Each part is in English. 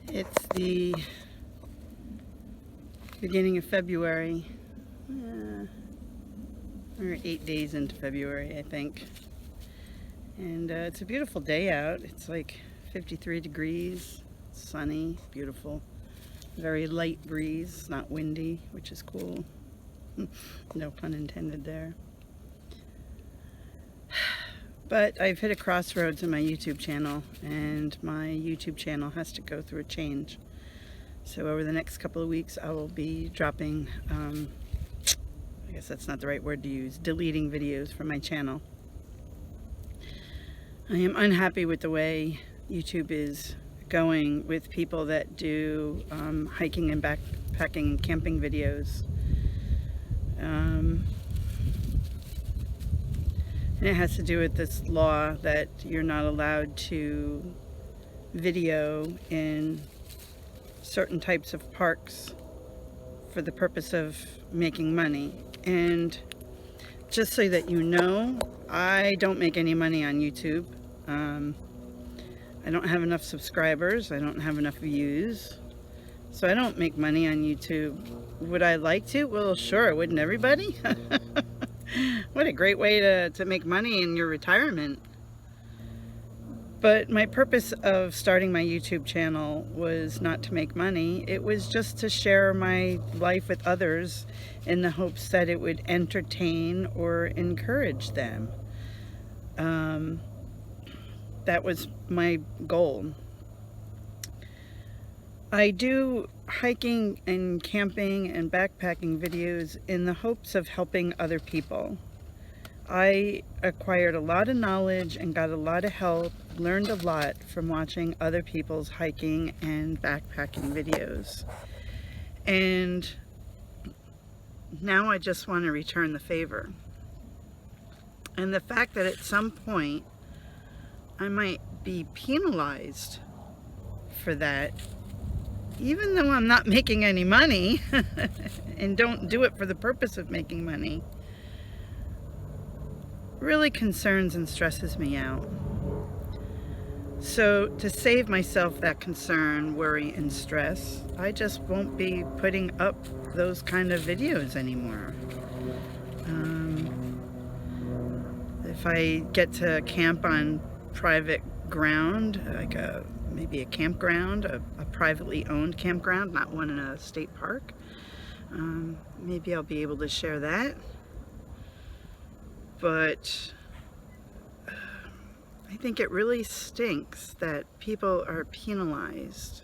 It's the beginning of February. We're 8 days into February, I think. And it's a beautiful day out. It's like 53 degrees, sunny, beautiful. Very light breeze, not windy, which is cool. No pun intended there. But I've hit a crossroads in my YouTube channel, and my YouTube channel has to go through a change. So over the next couple of weeks, I will be dropping, I guess that's not the right word to use, deleting videos from my channel. I am unhappy with the way YouTube is going with people that do hiking and backpacking and camping videos. And it has to do with this law that you're not allowed to video in certain types of parks for the purpose of making money. And just so that you know, I don't make any money on YouTube. I don't have enough subscribers. I don't have enough views. So I don't make money on YouTube. Would I like to? Well, sure, wouldn't everybody? What a great way to make money in your retirement. But my purpose of starting my YouTube channel was not to make money. It was just to share my life with others in the hopes that it would entertain or encourage them. That was my goal. I do hiking and camping and backpacking videos in the hopes of helping other people. I acquired a lot of knowledge and got a lot of help, learned a lot from watching other people's hiking and backpacking videos. And now I just want to return the favor. And the fact that at some point I might be penalized for that, even though I'm not making any money and don't do it for the purpose of making money, really concerns and stresses me out. So to save myself that concern, worry, and stress, I just won't be putting up those kind of videos anymore. If I get to camp on private ground, like maybe a campground, a privately owned campground, not one in a state park, maybe I'll be able to share that. But I think it really stinks that people are penalized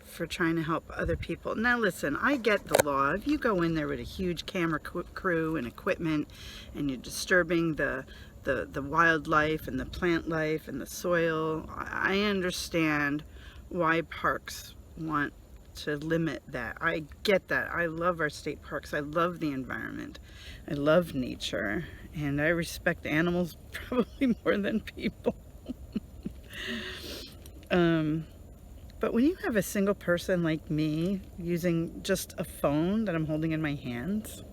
for trying to help other people. Now listen, I get the law. If you go in there with a huge camera crew and equipment and you're disturbing the wildlife and the plant life and the soil, I understand why parks want to limit that. I get that. I love our state parks. I love the environment. I love nature, and I respect animals probably more than people. But when you have a single person like me using just a phone that I'm holding in my hands,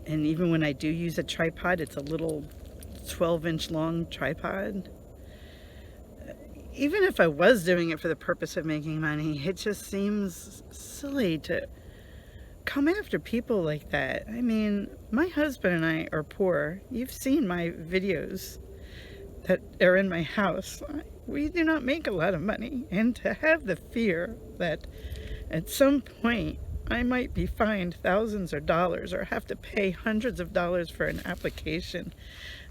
and even when I do use a tripod, it's a little 12-inch long tripod. Even if I was doing it for the purpose of making money, it just seems silly to come after people like that. I mean, my husband and I are poor. You've seen my videos that are in my house. We do not make a lot of money, and to have the fear that at some point I might be fined thousands of dollars or have to pay hundreds of dollars for an application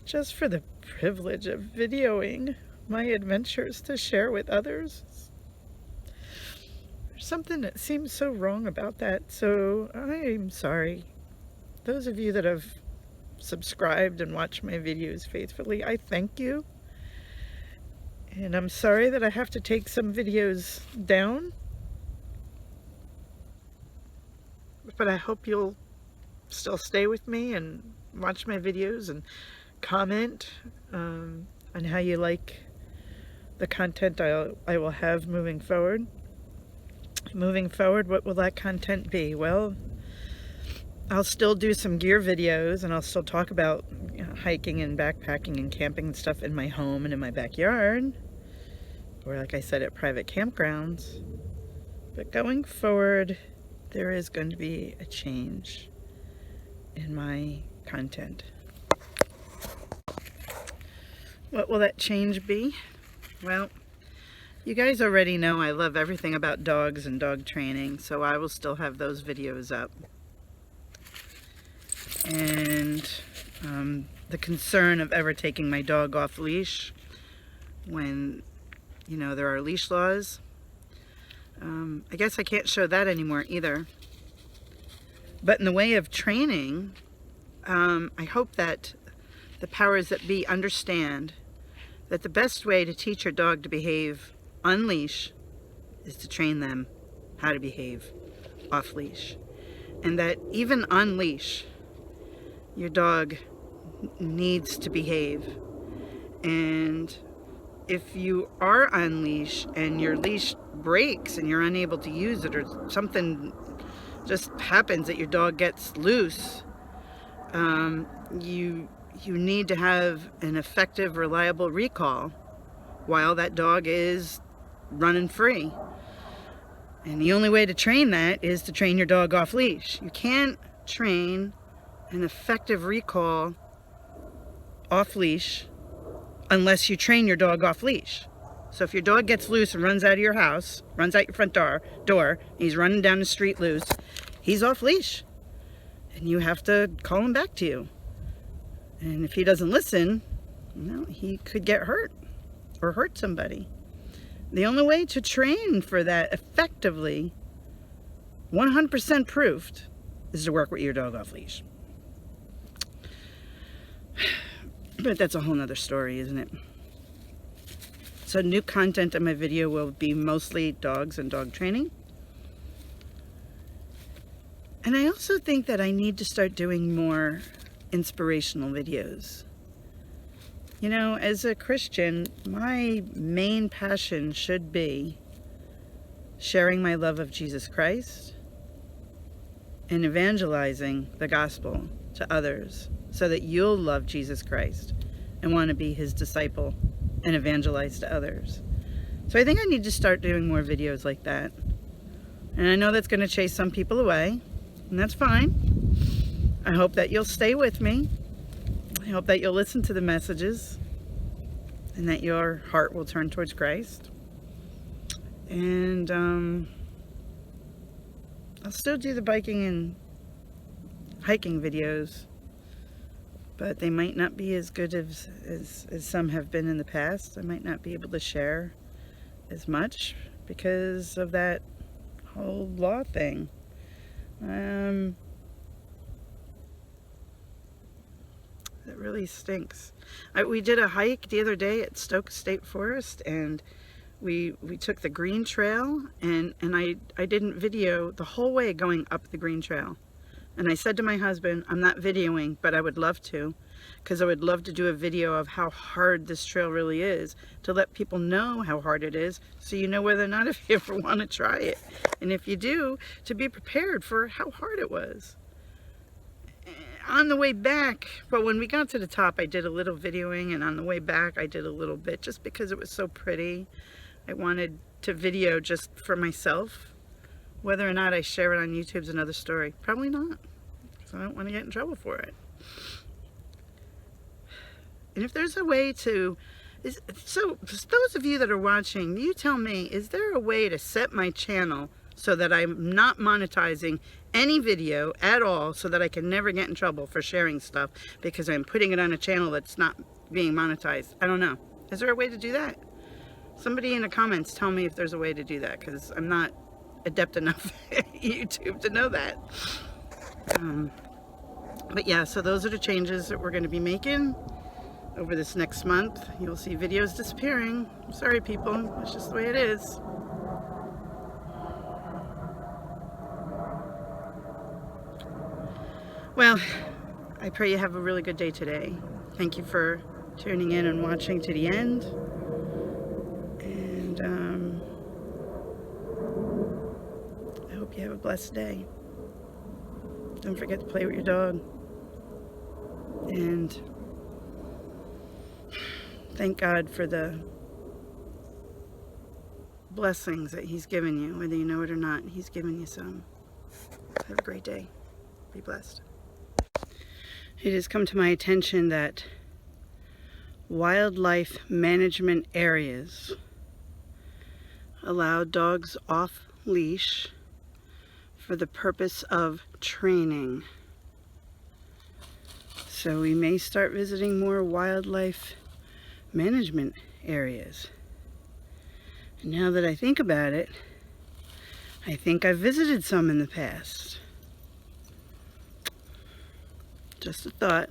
just for the privilege of videoing my adventures to share with others. There's something that seems so wrong about that, so I'm sorry. Those of you that have subscribed and watched my videos faithfully, I thank you. And I'm sorry that I have to take some videos down, but I hope you'll still stay with me and watch my videos and comment on how you like the content I will have moving forward. Moving forward, what will that content be? Well, I'll still do some gear videos, and I'll still talk about hiking and backpacking and camping and stuff in my home and in my backyard. or like I said, at private campgrounds. But going forward, there is going to be a change in my content. What will that change be? Well, you guys already know I love everything about dogs and dog training, so I will still have those videos up. And the concern of ever taking my dog off leash when, you know, there are leash laws. I guess I can't show that anymore either. But in the way of training, I hope that the powers that be understand that the best way to teach your dog to behave on leash is to train them how to behave off leash. And that even on leash, your dog needs to behave. And if you are on leash and your leash breaks and you're unable to use it, or something just happens that your dog gets loose, you need to have an effective, reliable recall while that dog is running free. And the only way to train that is to train your dog off leash. You can't train an effective recall off leash unless you train your dog off leash. So if your dog gets loose and runs out of your house, runs out your front door, he's running down the street loose, he's off leash. And you have to call him back to you. And if he doesn't listen, well, he could get hurt or hurt somebody. The only way to train for that effectively, 100% proved, is to work with your dog off leash. But that's a whole nother story, isn't it? So new content in my video will be mostly dogs and dog training. And I also think that I need to start doing more inspirational videos. You know, as a Christian, my main passion should be sharing my love of Jesus Christ and evangelizing the gospel to others so that you'll love Jesus Christ and want to be his disciple and evangelize to others. So I think I need to start doing more videos like that. And I know that's going to chase some people away, and that's fine. I hope that you'll stay with me. I hope that you'll listen to the messages and that your heart will turn towards Christ. And I'll still do the biking and hiking videos, but they might not be as good as some have been in the past. I might not be able to share as much because of that whole law thing. That really stinks. We did a hike the other day at Stokes State Forest, and we took the green trail, and I didn't video the whole way going up the green trail. And I said to my husband, I'm not videoing, but I would love to, because I would love to do a video of how hard this trail really is, to let people know how hard it is, so you know whether or not if you ever want to try it. And if you do, to be prepared for how hard it was. On the way back, but when we got to the top, I did a little videoing, and on the way back, I did a little bit, just because it was so pretty. I wanted to video just for myself. Whether or not I share it on YouTube is another story. Probably not, because I don't want to get in trouble for it. And if there's a way to, so those of you that are watching, you tell me, is there a way to set my channel so that I'm not monetizing any video at all, so that I can never get in trouble for sharing stuff because I'm putting it on a channel that's not being monetized? I don't know. Is there a way to do that? Somebody in the comments tell me if there's a way to do that, because I'm not adept enough at YouTube to know that. But yeah, so those are the changes that we're going to be making over this next month. You'll see videos disappearing. I'm sorry, people. It's just the way it is. Well, I pray you have a really good day today. Thank you for tuning in and watching to the end. And I hope you have a blessed day. Don't forget to play with your dog. And thank God for the blessings that he's given you, whether you know it or not. He's given you some. Have a great day. Be blessed. It has come to my attention that wildlife management areas allow dogs off leash for the purpose of training. So we may start visiting more wildlife management areas. And now that I think about it, I think I've visited some in the past. Just a thought.